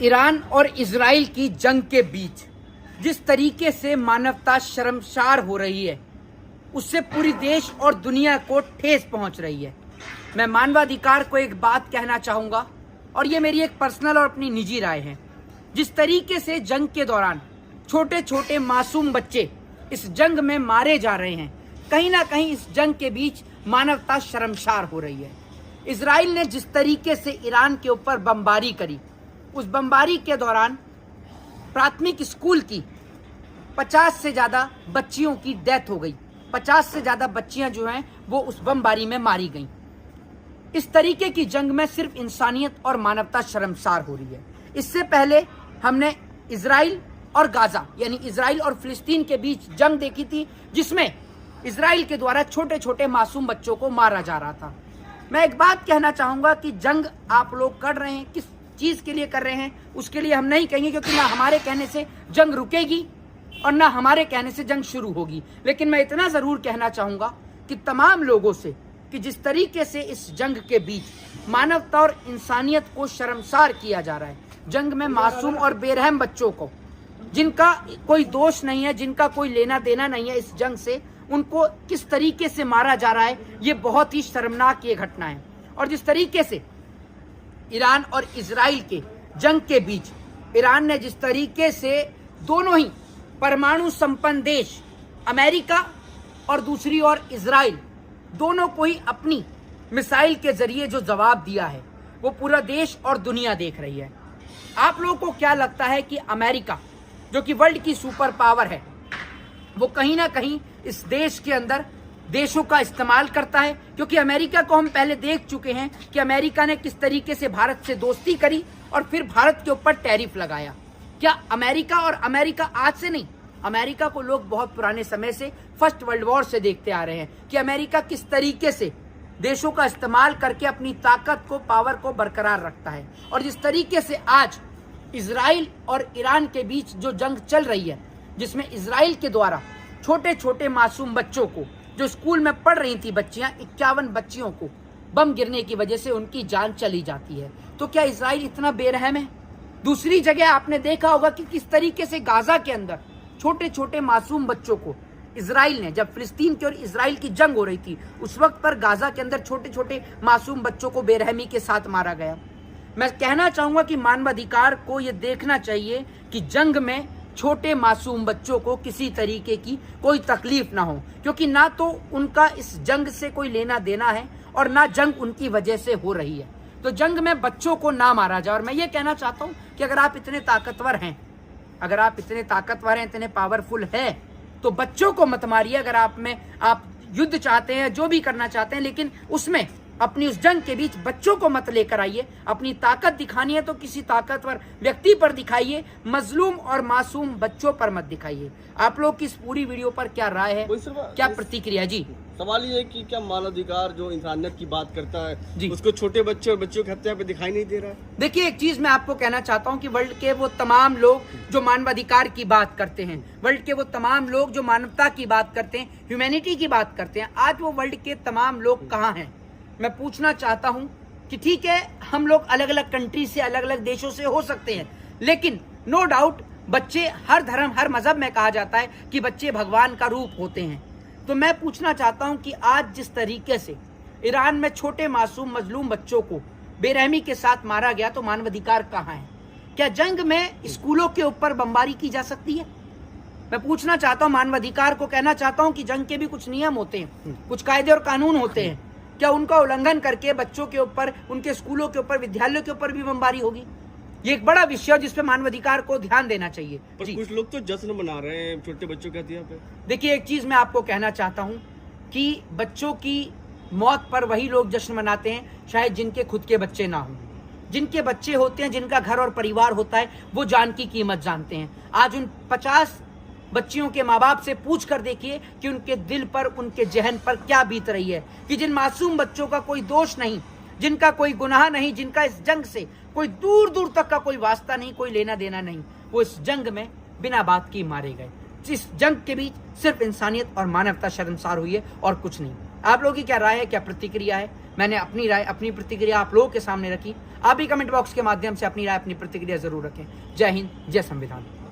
Iran और Israel की जंग के बीच जिस तरीके से मानवता शर्मसार हो रही है, उससे पूरी देश और दुनिया को ठेस पहुंच रही है। मैं मानवाधिकार को एक बात कहना चाहूँगा, और ये मेरी एक पर्सनल और अपनी निजी राय है। जिस तरीके से जंग के दौरान छोटे छोटे मासूम बच्चे इस जंग में मारे जा रहे हैं, कहीं ना कहीं इस जंग के बीच मानवता शर्मसार हो रही है। इजराइल ने जिस तरीके से ईरान के ऊपर बमबारी करी, उस बमबारी के दौरान प्राथमिक स्कूल की 50 से ज़्यादा बच्चियों की डेथ हो गई। 50 से ज़्यादा बच्चियां जो हैं वो उस बमबारी में मारी गईं। इस तरीके की जंग में सिर्फ इंसानियत और मानवता शर्मसार हो रही है। इससे पहले हमने इजराइल और गाजा यानी इजराइल और फिलिस्तीन के बीच जंग देखी थी, जिसमें इजराइल के द्वारा छोटे छोटे मासूम बच्चों को मारा जा रहा था। मैं एक बात कहना चाहूँगा कि जंग आप लोग कर रहे हैं, किस चीज़ के लिए कर रहे हैं उसके लिए हम नहीं कहेंगे, क्योंकि ना हमारे कहने से जंग रुकेगी और ना हमारे कहने से जंग शुरू होगी। लेकिन मैं इतना ज़रूर कहना चाहूँगा कि तमाम लोगों से कि जिस तरीके से इस जंग के बीच मानवता और इंसानियत को शर्मसार किया जा रहा है, जंग में मासूम और बेरहम बच्चों को, जिनका कोई दोष नहीं है, जिनका कोई लेना देना नहीं है इस जंग से, उनको किस तरीके से मारा जा रहा है, ये बहुत ही शर्मनाक ये घटना है। और जिस तरीके से ईरान और इजराइल के जंग के बीच ईरान ने जिस तरीके से दोनों ही परमाणु संपन्न देश अमेरिका और दूसरी ओर इजराइल दोनों को ही अपनी मिसाइल के जरिए जो जवाब दिया है, वो पूरा देश और दुनिया देख रही है। आप लोगों को क्या लगता है कि अमेरिका जो कि वर्ल्ड की सुपर पावर है, वो कहीं ना कहीं इस देश के अंदर देशों का इस्तेमाल करता है? क्योंकि अमेरिका को हम पहले देख चुके हैं कि अमेरिका ने किस तरीके से भारत से दोस्ती करी और फिर भारत के ऊपर टैरिफ लगाया। क्या अमेरिका आज से नहीं, अमेरिका को लोग बहुत पुराने समय से फर्स्ट वर्ल्ड वॉर से देखते आ रहे हैं कि अमेरिका किस तरीके से देशों का इस्तेमाल करके अपनी ताकत को, पावर को बरकरार रखता है। और जिस तरीके से आज इजराइल और ईरान के बीच जो जंग चल रही है, जिसमें इजराइल के द्वारा छोटे छोटे मासूम बच्चों को, जो स्कूल में पढ़ रही थी बच्चियां, 51 बच्चियों को बम गिरने की वजह से उनकी जान चली जाती है, तो क्या इजराइल इतना बेरहम है? दूसरी जगह आपने देखा होगा कि किस तरीके से गाजा के अंदर छोटे छोटे मासूम बच्चों को इजराइल ने, जब फिलिस्तीन की और इजराइल की जंग हो रही थी, उस वक्त पर गाजा के अंदर छोटे छोटे मासूम बच्चों को बेरहमी के साथ मारा गया। मैं कहना चाहूंगा कि मानवाधिकार को यह देखना चाहिए कि जंग में छोटे मासूम बच्चों को किसी तरीके की कोई तकलीफ ना हो, क्योंकि ना तो उनका इस जंग से कोई लेना देना है और ना जंग उनकी वजह से हो रही है। तो जंग में बच्चों को ना मारा जाए। और मैं ये कहना चाहता हूँ कि अगर आप इतने ताकतवर हैं, इतने पावरफुल है, तो बच्चों को मत मारिए। अगर आप युद्ध चाहते हैं, जो भी करना चाहते हैं, लेकिन उसमें अपनी उस जंग के बीच बच्चों को मत लेकर आइए। अपनी ताकत दिखानी है तो किसी ताकतवर व्यक्ति पर दिखाइए, मजलूम और मासूम बच्चों पर मत दिखाइए। आप लोग की इस पूरी वीडियो पर क्या राय है, क्या प्रतिक्रिया? जी, सवाल ये है कि क्या मानवाधिकार जो इंसानियत की बात करता है, उसको छोटे बच्चे और बच्चों की हत्या पे दिखाई नहीं दे रहा है? देखिए, एक चीज मैं आपको कहना चाहता हूँ कि वर्ल्ड के वो तमाम लोग जो मानवाधिकार की बात करते हैं, वर्ल्ड के वो तमाम लोग जो मानवता की बात करते हैं, ह्यूमैनिटी की बात करते हैं, आज वो वर्ल्ड के तमाम लोग कहाँ हैं? मैं पूछना चाहता हूं कि ठीक है, हम लोग अलग अलग कंट्री से, अलग अलग देशों से हो सकते हैं, लेकिन नो डाउट बच्चे, हर धर्म, हर मजहब में कहा जाता है कि बच्चे भगवान का रूप होते हैं। तो मैं पूछना चाहता हूं कि आज जिस तरीके से ईरान में छोटे मासूम मजलूम बच्चों को बेरहमी के साथ मारा गया, तो मानवाधिकार कहाँ है? क्या जंग में स्कूलों के ऊपर बमबारी की जा सकती है? मैं पूछना चाहता हूं, मानवाधिकार को कहना चाहता हूं कि जंग के भी कुछ नियम होते हैं, कुछ कायदे और कानून होते हैं। क्या उनका उल्लंघन करके बच्चों के ऊपर, उनके स्कूलों के ऊपर, विद्यालयों के ऊपर भी बमबारी होगी? ये एक बड़ा विषय है जिस पे मानवाधिकार को ध्यान देना चाहिए। पर कुछ लोग तो जश्न मना रहे हैं छोटे बच्चों की हत्या पे। देखिए, एक चीज मैं आपको कहना चाहता हूं कि बच्चों की मौत पर वही लोग जश्न मनाते हैं शायद जिनके खुद के बच्चे ना हों। जिनके बच्चे होते हैं, जिनका घर और परिवार होता है, वो जान की कीमत जानते हैं। आज उन 50 बच्चियों के माँ बाप से पूछ कर देखिए कि उनके दिल पर, उनके जहन पर क्या बीत रही है, कि जिन मासूम बच्चों का कोई दोष नहीं, जिनका कोई गुनाह नहीं, जिनका इस जंग से कोई दूर दूर तक का कोई वास्ता नहीं, कोई लेना देना नहीं, वो इस जंग में बिना बात की मारे गए। इस जंग के बीच सिर्फ इंसानियत और मानवता शर्मसार हुई है और कुछ नहीं। आप लोगों की क्या राय है, क्या प्रतिक्रिया है? मैंने अपनी राय, अपनी प्रतिक्रिया आप लोगों के सामने रखी। आप भी कमेंट बॉक्स के माध्यम से अपनी राय, अपनी प्रतिक्रिया जरूर रखें। जय हिंद, जय संविधान।